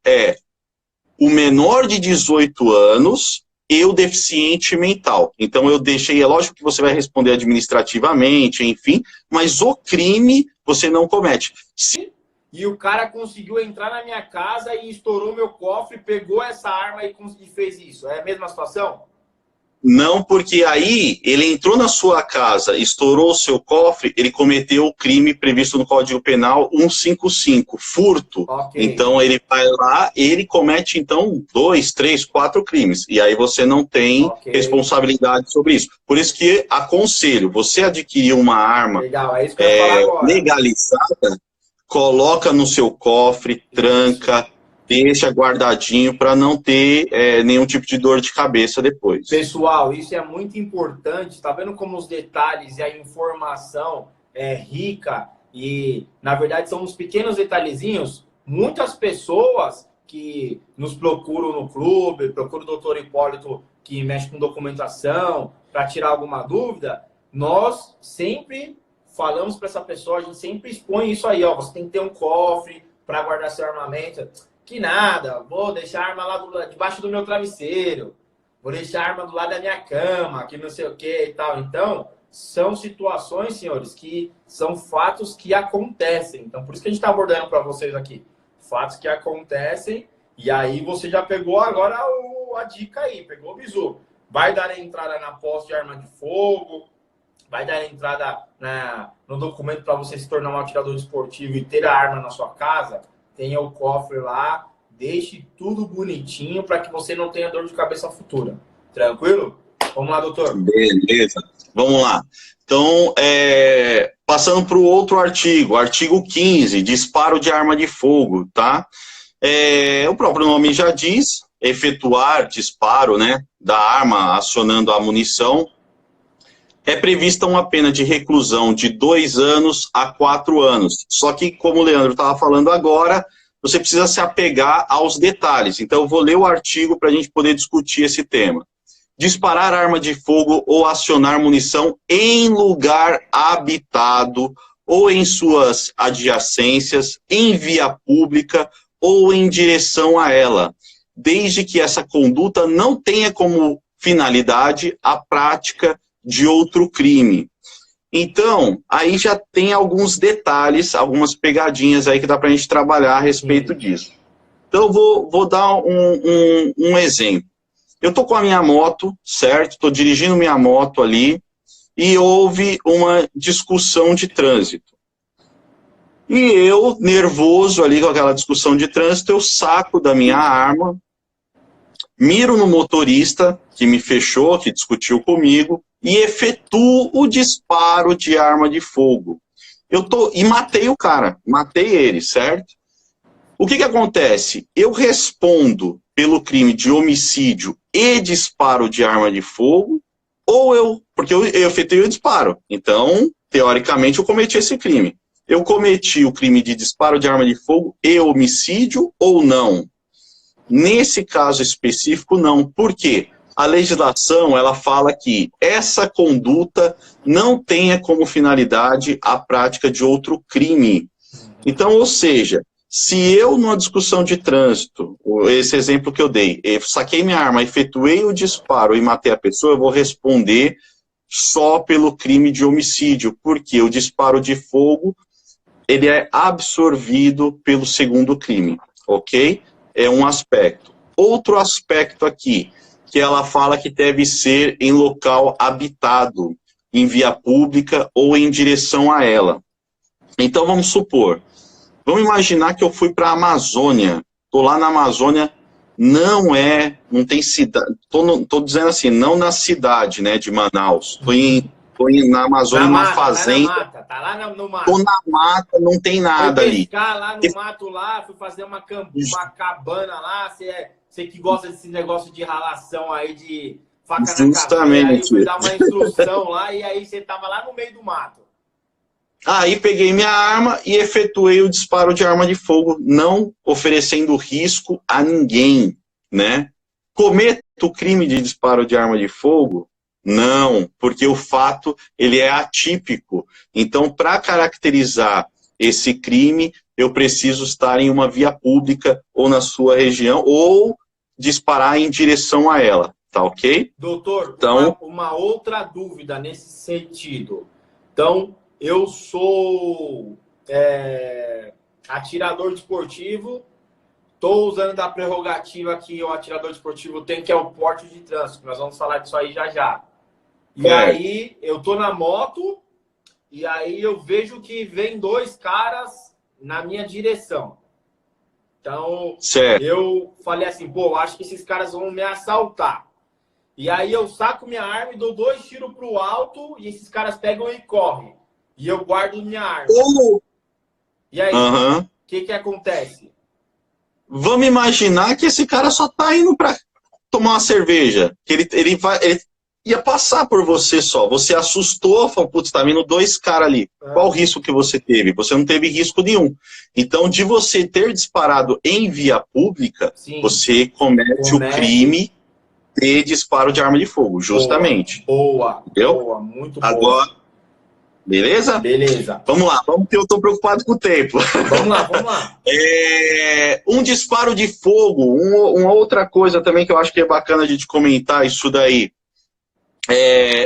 o menor de 18 anos e o deficiente mental. Então eu deixei, é lógico que você vai responder administrativamente, enfim, mas o crime você não comete. E o cara conseguiu entrar na minha casa e estourou meu cofre, pegou essa arma e fez isso. É a mesma situação? Não, porque aí ele entrou na sua casa, estourou o seu cofre, ele cometeu o crime previsto no Código Penal 155, furto. Okay. Então ele vai lá, ele comete então 2, 3, 4 crimes. E aí você não tem responsabilidade sobre isso. Por isso que aconselho, você adquirir uma arma legalizada, coloca no seu cofre, tranca, deixa guardadinho para não ter nenhum tipo de dor de cabeça depois. Pessoal, isso é muito importante. Tá vendo como os detalhes e a informação é rica e, na verdade, são uns pequenos detalhezinhos. Muitas pessoas que nos procuram no clube, procuram o doutor Hipólito, que mexe com documentação, para tirar alguma dúvida, nós sempre falamos para essa pessoa, a gente sempre expõe isso aí, ó, você tem que ter um cofre para guardar seu armamento. Que nada, vou deixar a arma lá debaixo do meu travesseiro, vou deixar a arma do lado da minha cama, que não sei o que e tal. Então, são situações, senhores, que são fatos que acontecem. Então, por isso que a gente está abordando para vocês aqui. Fatos que acontecem, e aí você já pegou agora a dica aí, pegou o bizu. Vai dar entrada na posse de arma de fogo, vai dar entrada no documento para você se tornar um atirador esportivo e ter a arma na sua casa, tenha o cofre lá, deixe tudo bonitinho para que você não tenha dor de cabeça futura. Tranquilo? Vamos lá, doutor. Beleza. Vamos lá. Então, passando para o outro artigo 15, disparo de arma de fogo, tá? O próprio nome já diz, efetuar disparo, né, da arma acionando a munição. É prevista uma pena de reclusão de 2 anos a 4 anos. Só que, como o Leandro estava falando agora, você precisa se apegar aos detalhes. Então, eu vou ler o artigo para a gente poder discutir esse tema. Disparar arma de fogo ou acionar munição em lugar habitado ou em suas adjacências, em via pública ou em direção a ela, desde que essa conduta não tenha como finalidade a prática de outro crime. Então, aí já tem alguns detalhes, algumas pegadinhas aí que dá para a gente trabalhar a respeito disso. Então, eu vou dar um exemplo. Eu tô com a minha moto, certo? Estou dirigindo minha moto ali e houve uma discussão de trânsito. E eu, nervoso ali com aquela discussão de trânsito, eu saco da minha arma, miro no motorista que me fechou, que discutiu comigo, e efetuo o disparo de arma de fogo. E matei o cara, matei ele, certo? O que acontece? Eu respondo pelo crime de homicídio e disparo de arma de fogo, porque eu efetuei o disparo. Então, teoricamente, eu cometi esse crime. Eu cometi o crime de disparo de arma de fogo e homicídio ou não? Nesse caso específico, não. Por quê? A legislação, ela fala que essa conduta não tenha como finalidade a prática de outro crime. Então, ou seja, se eu, numa discussão de trânsito, esse exemplo que eu dei, eu saquei minha arma, efetuei o disparo e matei a pessoa, eu vou responder só pelo crime de homicídio, porque o disparo de fogo, ele é absorvido pelo segundo crime, ok? É um aspecto. Outro aspecto aqui, que ela fala que deve ser em local habitado, em via pública ou em direção a ela. Então, vamos supor, vamos imaginar que eu fui para a Amazônia, estou lá na Amazônia, não tem cidade, estou dizendo assim, não na cidade, né, de Manaus, estou na Amazônia, numa fazenda, tá lá no mato. Estou na mata, não tem nada ali. Fui pescar lá no mato, fui fazer uma cabana lá, você que gosta desse negócio de ralação aí, de faca na caveira, aí fui dar uma instrução lá, e aí você tava lá no meio do mato. Aí peguei minha arma e efetuei o disparo de arma de fogo, não oferecendo risco a ninguém, né? Cometo o crime de disparo de arma de fogo? Não, porque o fato, ele é atípico. Então, para caracterizar esse crime, eu preciso estar em uma via pública ou na sua região, ou disparar em direção a ela, tá ok? Doutor, então, uma outra dúvida nesse sentido. Então, eu sou atirador desportivo, estou usando da prerrogativa que o atirador desportivo tem, que é o porte de trânsito. Nós vamos falar disso aí já já. E aí, eu tô na moto, e aí eu vejo que vem 2 caras na minha direção. Então, eu falei assim, pô, acho que esses caras vão me assaltar. E aí eu saco minha arma e dou 2 tiros pro alto, e esses caras pegam e correm. E eu guardo minha arma. E aí, o que acontece? Vamos imaginar que esse cara só tá indo pra tomar uma cerveja. Que ele ia passar por você só. Você assustou, falou, putz, tá vindo 2 caras ali. Qual o risco que você teve? Você não teve risco nenhum. Então, de você ter disparado em via pública, sim, você comete o crime de disparo de arma de fogo, justamente. Boa, muito boa. Agora, beleza? Beleza. Vamos lá, vamos que eu tô preocupado com o tempo. Vamos lá. Um disparo de fogo, uma outra coisa também que eu acho que é bacana a gente comentar isso daí.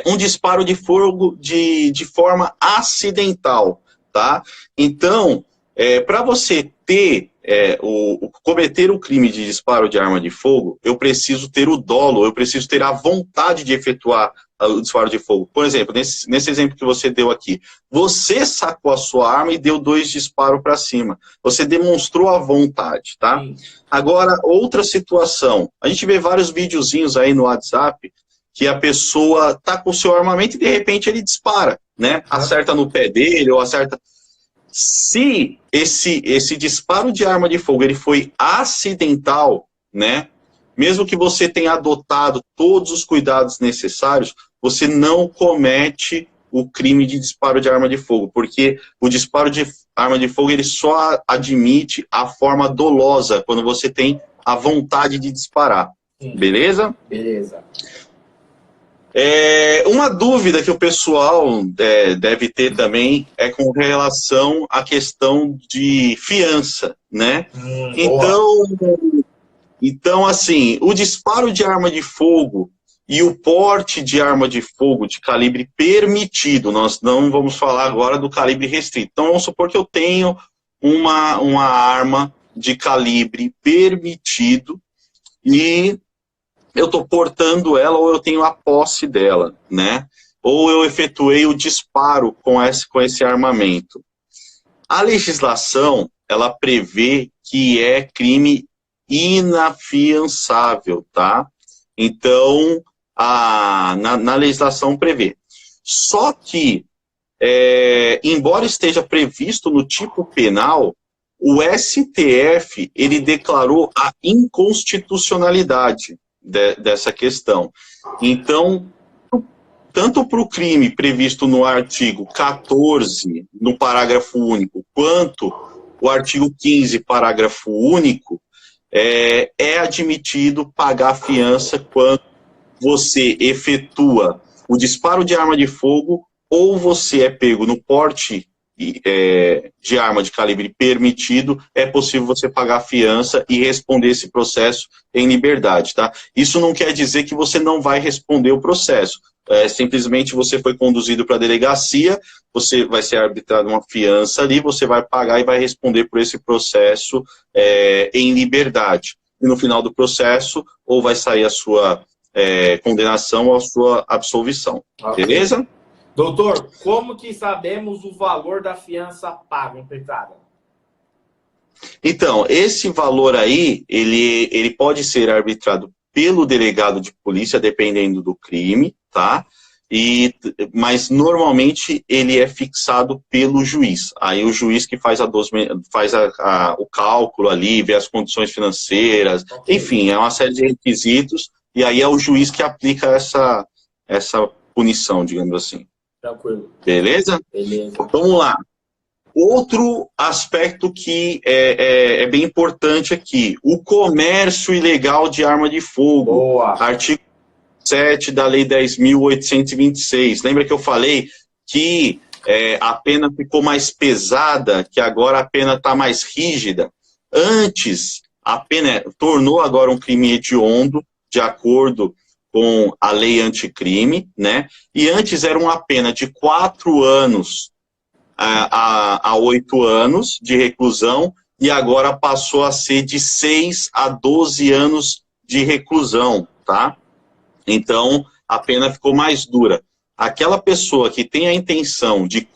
Um disparo de fogo de forma acidental, tá? Então, para você cometer o crime de disparo de arma de fogo, eu preciso ter o dolo, eu preciso ter a vontade de efetuar o disparo de fogo. Por exemplo, nesse exemplo que você deu aqui, você sacou a sua arma e deu 2 disparos para cima. Você demonstrou a vontade, tá? Sim. Agora, outra situação. A gente vê vários videozinhos aí no WhatsApp que a pessoa tá com o seu armamento e de repente ele dispara, né? Acerta no pé dele ou acerta... Se esse disparo de arma de fogo ele foi acidental, né? Mesmo que você tenha adotado todos os cuidados necessários, você não comete o crime de disparo de arma de fogo, porque o disparo de arma de fogo ele só admite a forma dolosa, quando você tem a vontade de disparar. Sim. Beleza? Beleza. Uma dúvida que o pessoal deve ter também é com relação à questão de fiança, né? Então, assim, o disparo de arma de fogo e o porte de arma de fogo de calibre permitido, nós não vamos falar agora do calibre restrito. Então, vamos supor que eu tenho uma arma de calibre permitido e eu estou portando ela ou eu tenho a posse dela, né? Ou eu efetuei o disparo com esse armamento. A legislação, ela prevê que é crime inafiançável, tá? Então, na legislação prevê. Só que, embora esteja previsto no tipo penal, o STF, ele declarou a inconstitucionalidade dessa questão. Então, tanto para o crime previsto no artigo 14, no parágrafo único, quanto o artigo 15, parágrafo único, é admitido pagar fiança quando você efetua o disparo de arma de fogo ou você é pego no porte de arma de calibre permitido, é possível você pagar fiança e responder esse processo em liberdade, tá? Isso não quer dizer que você não vai responder o processo. Simplesmente você foi conduzido para a delegacia, você vai ser arbitrado uma fiança ali, você vai pagar e vai responder por esse processo em liberdade. E no final do processo, ou vai sair a sua condenação ou a sua absolvição. Okay. Beleza? Doutor, como que sabemos o valor da fiança paga, impetrada? Então, esse valor aí, ele pode ser arbitrado pelo delegado de polícia, dependendo do crime, tá? Mas normalmente ele é fixado pelo juiz. Aí o juiz que faz o cálculo ali, vê as condições financeiras, okay. Enfim, é uma série de requisitos, e aí é o juiz que aplica essa punição, digamos assim. Tranquilo. Beleza? Beleza. Vamos lá. Outro aspecto que é bem importante aqui, o comércio ilegal de arma de fogo. Boa. Artigo 7 da Lei 10.826. Lembra que eu falei que a pena ficou mais pesada, que agora a pena está mais rígida? Antes, a pena tornou agora um crime hediondo, de acordo com a lei anticrime, né? E antes era uma pena de 4 anos a 8 anos de reclusão, e agora passou a ser de 6 a 12 anos de reclusão, tá? Então, a pena ficou mais dura. Aquela pessoa que tem a intenção de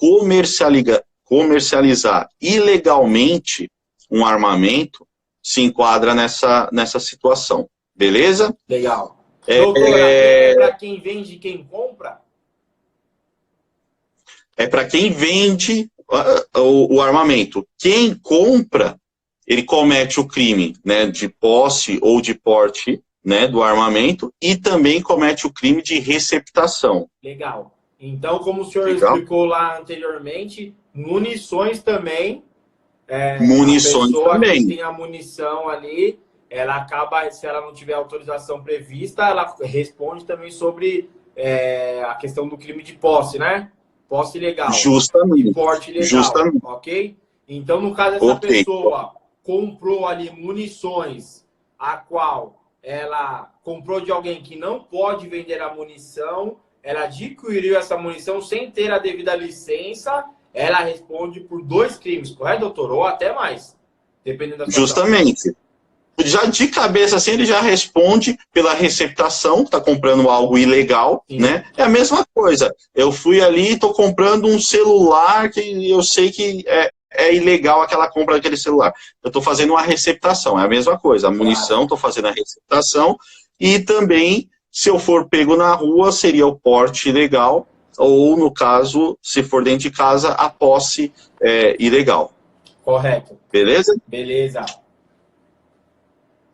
comercializar ilegalmente um armamento, se enquadra nessa situação. Beleza? Legal. Doutor, é para quem vende e quem compra? É para quem vende o armamento. Quem compra, ele comete o crime, né, de posse ou de porte, né, do armamento, e também comete o crime de receptação. Legal. Então, como o senhor explicou lá anteriormente, munições também. Munições a pessoa também. Que tem a munição ali, ela acaba, se ela não tiver autorização prevista, ela responde também sobre a questão do crime de posse, né? Posse ilegal. Justamente. E porte ilegal. Justamente. Ok? Então, no caso, essa pessoa comprou ali munições, a qual ela comprou de alguém que não pode vender a munição, ela adquiriu essa munição sem ter a devida licença, ela responde por 2 crimes, correto, doutor? Ou até mais, dependendo da situação. Justamente. já de cabeça assim, ele já responde pela receptação, está comprando algo ilegal, Sim. né? É a mesma coisa. Eu fui ali e estou comprando um celular que eu sei que é ilegal aquela compra daquele celular. Eu estou fazendo uma receptação, é a mesma coisa. A munição, estou fazendo a receptação e também, se eu for pego na rua, seria o porte ilegal ou, no caso, se for dentro de casa, a posse ilegal. Correto. Beleza? Beleza.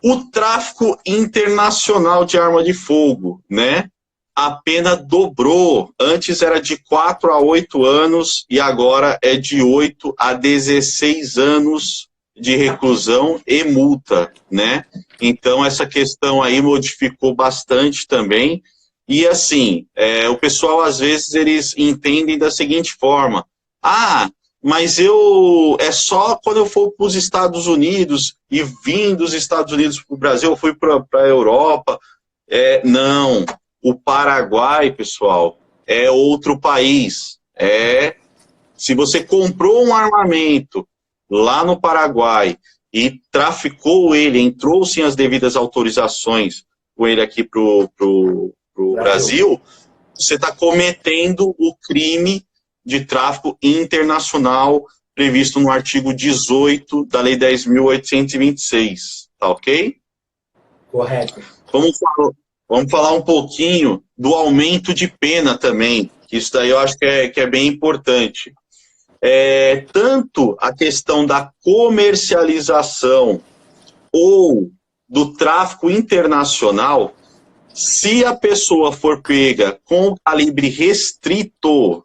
O tráfico internacional de arma de fogo, né? A pena dobrou. Antes era de 4 a 8 anos e agora é de 8 a 16 anos de reclusão e multa, né? Então essa questão aí modificou bastante também. E assim, o pessoal às vezes eles entendem da seguinte forma: ah, mas é só quando eu for para os Estados Unidos e vim dos Estados Unidos para o Brasil, eu fui para a Europa. Não, o Paraguai, pessoal, é outro país. Se você comprou um armamento lá no Paraguai e traficou ele, entrou sem as devidas autorizações com ele aqui para o Brasil, você está cometendo o crime de tráfico internacional previsto no artigo 18 da Lei 10.826, tá ok? Correto. Vamos falar um pouquinho do aumento de pena também, que isso daí eu acho que é bem importante. Tanto a questão da comercialização ou do tráfico internacional, se a pessoa for pega com o calibre restrito,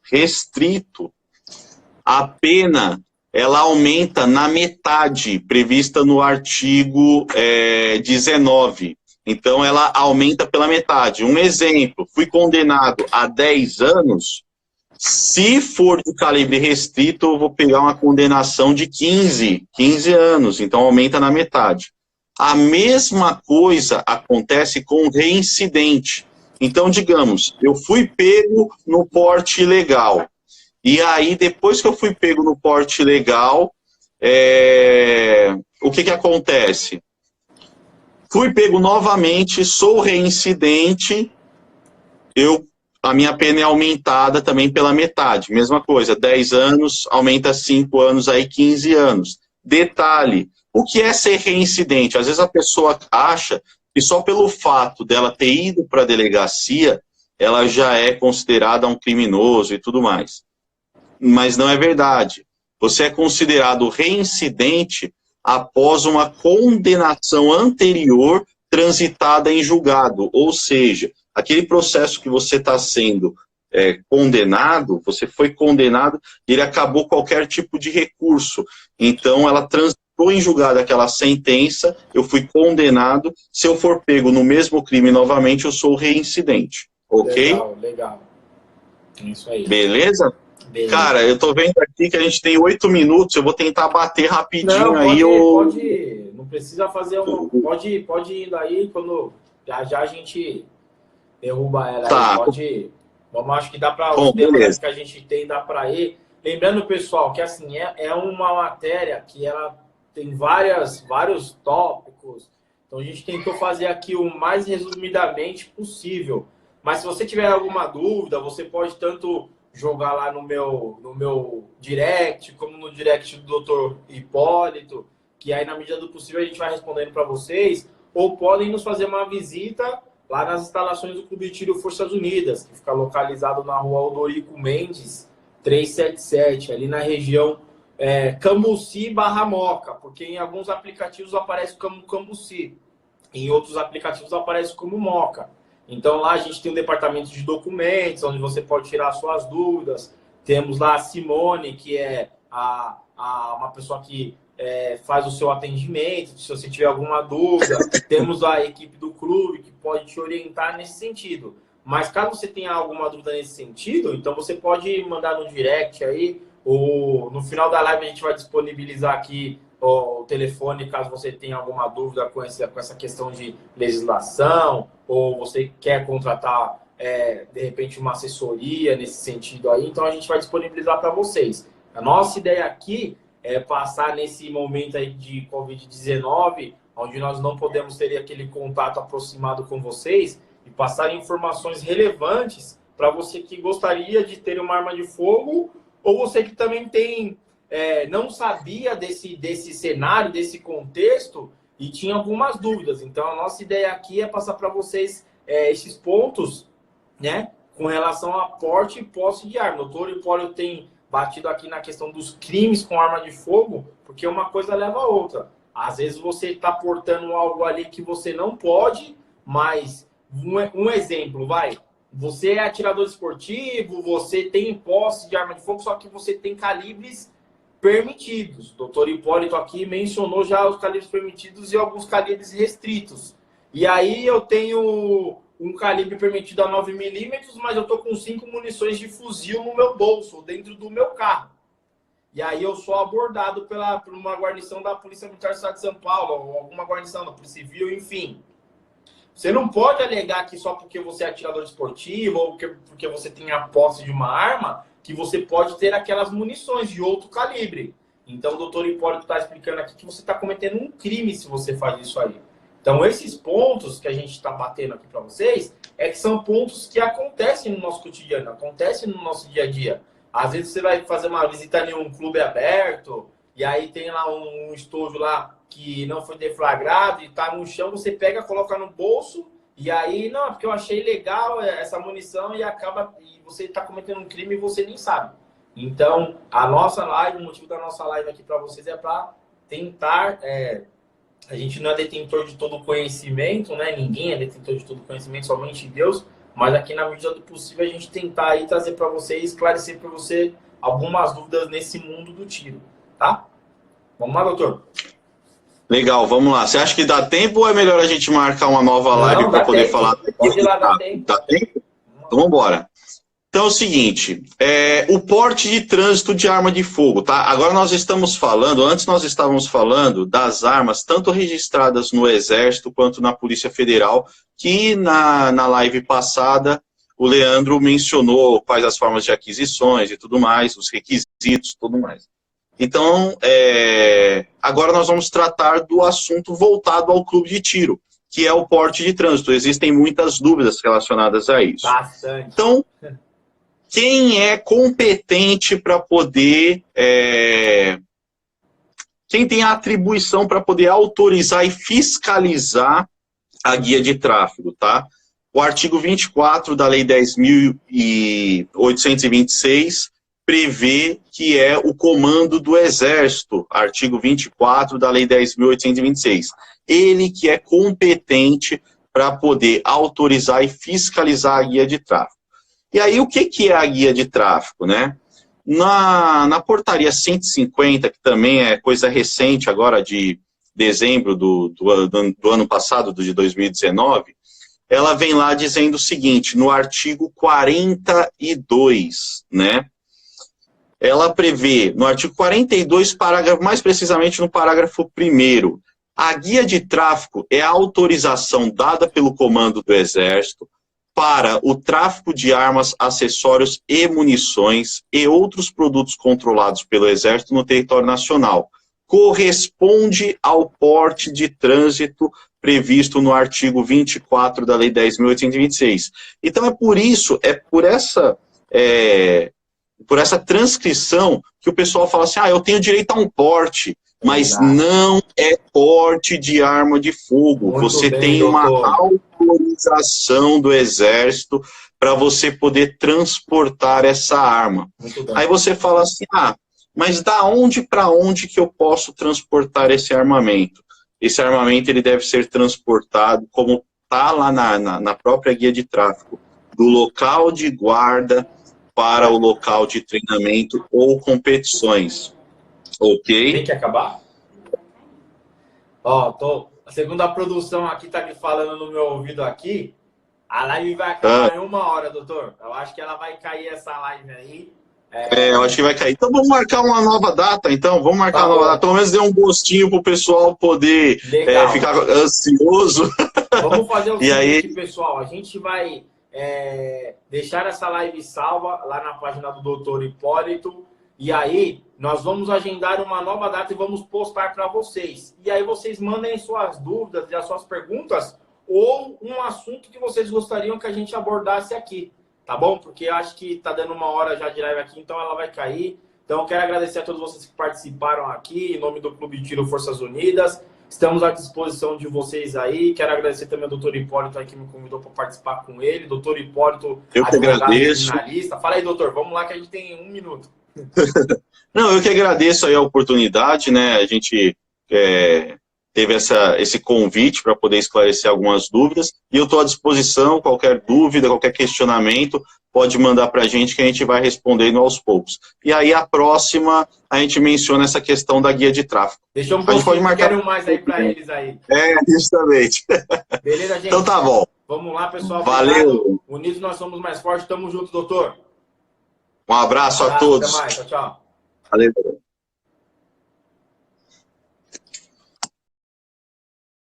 a pena ela aumenta na metade, prevista no artigo 19. Então, ela aumenta pela metade. Um exemplo, fui condenado a 10 anos, se for de calibre restrito, eu vou pegar uma condenação de 15 anos, então aumenta na metade. A mesma coisa acontece com o reincidente. Então, digamos, eu fui pego no porte ilegal. E aí, depois que eu fui pego no porte ilegal, o que acontece? Fui pego novamente, sou reincidente, a minha pena é aumentada também pela metade. Mesma coisa, 10 anos, aumenta 5 anos, aí 15 anos. Detalhe, o que é ser reincidente? Às vezes a pessoa acha que só pelo fato dela ter ido para a delegacia, ela já é considerada um criminoso e tudo mais. Mas não é verdade. Você é considerado reincidente após uma condenação anterior transitada em julgado. Ou seja, aquele processo que você está sendo condenado, você foi condenado, ele acabou qualquer tipo de recurso. Então, ela transitou em julgado aquela sentença, eu fui condenado, se eu for pego no mesmo crime novamente, eu sou reincidente. Ok? Legal. Isso aí. Beleza? Beleza. Cara, eu tô vendo aqui que a gente tem 8 minutos, eu vou tentar bater rapidinho. Não, aí. Pode ir. Não precisa fazer um. Pode ir indo aí, quando já a gente derruba ela. Tá. Aí. Pode ir. Vamos, acho que dá para Bom, os temas beleza. que a gente tem, dá para ir. Lembrando, pessoal, que assim, é uma matéria que ela tem vários tópicos. Então a gente tentou fazer aqui o mais resumidamente possível. Mas se você tiver alguma dúvida, você pode tanto jogar lá no meu direct, como no direct do Dr. Hipólito, que aí na medida do possível a gente vai respondendo para vocês, ou podem nos fazer uma visita lá nas instalações do Clube de Tiro Forças Unidas, que fica localizado na rua Odorico Mendes, 377, ali na região Cambuci / Moca, porque em alguns aplicativos aparece como Cambuci, em outros aplicativos aparece como Moca. Então lá a gente tem um departamento de documentos, onde você pode tirar suas dúvidas. Temos lá a Simone, que é uma pessoa que faz o seu atendimento, se você tiver alguma dúvida. Temos a equipe do clube, que pode te orientar nesse sentido. Mas caso você tenha alguma dúvida nesse sentido, então você pode mandar no direct aí, ou no final da live a gente vai disponibilizar aqui o telefone, caso você tenha alguma dúvida com essa questão de legislação, ou você quer contratar, de repente, uma assessoria nesse sentido aí, então a gente vai disponibilizar para vocês. A nossa ideia aqui é passar nesse momento aí de Covid-19 onde nós não podemos ter aquele contato aproximado com vocês e passar informações relevantes para você que gostaria de ter uma arma de fogo ou você que também tem não sabia desse cenário, desse contexto e tinha algumas dúvidas. Então, a nossa ideia aqui é passar para vocês esses pontos, né, com relação a porte e posse de arma. O doutor Hipólito tem batido aqui na questão dos crimes com arma de fogo, porque uma coisa leva a outra. Às vezes você está portando algo ali que você não pode, mas um exemplo, você é atirador esportivo, você tem posse de arma de fogo, só que você tem calibres permitidos. O doutor Hipólito aqui mencionou já os calibres permitidos e alguns calibres restritos. E aí eu tenho um calibre permitido a 9mm, mas eu estou com 5 munições de fuzil no meu bolso, dentro do meu carro. E aí eu sou abordado por uma guarnição da Polícia Militar do Estado de São Paulo, ou alguma guarnição da Polícia Civil, enfim. Você não pode alegar que só porque você é atirador esportivo ou porque você tem a posse de uma arma, que você pode ter aquelas munições de outro calibre. Então o doutor Hipólito está explicando aqui que você está cometendo um crime se você faz isso aí. Então esses pontos que a gente está batendo aqui para vocês, que são pontos que acontecem no nosso cotidiano, acontecem no nosso dia a dia. Às vezes você vai fazer uma visita em um clube aberto, e aí tem lá um estojo lá que não foi deflagrado e tá no chão, você pega, coloca no bolso, e aí, não, porque eu achei legal essa munição e você tá cometendo um crime e você nem sabe. Então, a nossa live, o motivo da nossa live aqui para vocês é para tentar, a gente não é detentor de todo conhecimento, né? Ninguém é detentor de todo conhecimento, somente Deus, mas aqui na medida do possível a gente tentar aí trazer para você e esclarecer para você algumas dúvidas nesse mundo do tiro, tá? Vamos lá, doutor? Legal, vamos lá. Você acha que dá tempo ou é melhor a gente marcar uma nova live para poder falar? Pode ir lá, dá tempo. Dá tempo? Então vamos embora. Então é o seguinte, o porte de trânsito de arma de fogo, tá? Agora nós estamos falando, antes nós estávamos falando das armas tanto registradas no Exército quanto na Polícia Federal, que na live passada o Leandro mencionou quais as formas de aquisições e tudo mais, os requisitos e tudo mais. Então, agora nós vamos tratar do assunto voltado ao clube de tiro, que é o porte de trânsito. Existem muitas dúvidas relacionadas a isso. Bastante. Então, quem é competente para poder... quem tem a atribuição para poder autorizar e fiscalizar a guia de tráfego, tá? O artigo 24 da Lei 10.826 prevê que é o comando do Exército, artigo 24 da Lei 10.826. Ele que é competente para poder autorizar e fiscalizar a guia de tráfego. E aí, o que é a guia de tráfego, né? Na portaria 150, que também é coisa recente, agora de dezembro do ano passado, de 2019, ela vem lá dizendo o seguinte, no artigo 42, né? Ela prevê, no artigo 42, parágrafo, mais precisamente no parágrafo 1º, a guia de tráfego é a autorização dada pelo comando do Exército para o tráfico de armas, acessórios e munições e outros produtos controlados pelo Exército no território nacional. Corresponde ao porte de trânsito previsto no artigo 24 da Lei 10.826. Então, por essa transcrição que o pessoal fala assim, eu tenho direito a um porte, mas não é porte de arma de fogo. Muito você bem, tem doutor. uma autorização do Exército para você poder transportar essa arma. Aí você fala assim, mas da onde para onde que eu posso transportar esse armamento? Esse armamento ele deve ser transportado, como está lá na própria guia de tráfego, do local de guarda para o local de treinamento ou competições. Ok? Tem que acabar? Segundo a produção aqui, tá me falando no meu ouvido aqui, a live vai acabar em 1 hora, doutor. Eu acho que ela vai cair essa live aí. Eu acho que vai cair. Então vamos marcar uma nova data, então. Vamos marcar uma nova data. Pelo menos dê um gostinho pro pessoal poder ficar ansioso. Vamos fazer o seguinte, aí... pessoal. A gente vai deixar essa live salva lá na página do doutor Hipólito. E aí, nós vamos agendar uma nova data e vamos postar para vocês. E aí vocês mandem suas dúvidas e as suas perguntas ou um assunto que vocês gostariam que a gente abordasse aqui, tá bom? Porque eu acho que tá dando uma hora já de live aqui, então ela vai cair. Então eu quero agradecer a todos vocês que participaram aqui, em nome do Clube de Tiro Forças Unidas. Estamos à disposição de vocês aí. Quero agradecer também ao doutor Hipólito aí que me convidou para participar com ele. Doutor Hipólito, eu que agradeço. Criminalista. Fala aí, doutor. Vamos lá que a gente tem 1 minuto. Não, eu que agradeço aí a oportunidade, né? A gente teve esse convite para poder esclarecer algumas dúvidas e eu estou à disposição, qualquer dúvida, qualquer questionamento, pode mandar para a gente que a gente vai respondendo aos poucos. E aí a próxima, a gente menciona essa questão da guia de tráfego. Deixa um pouquinho, quero mais aí para eles aí. Justamente. Beleza, gente? Então tá bom. Vamos lá, pessoal. Valeu. Obrigado. Unidos nós somos mais fortes. Tamo junto, doutor. Um abraço a todos. Até mais. Tchau, tchau. Valeu.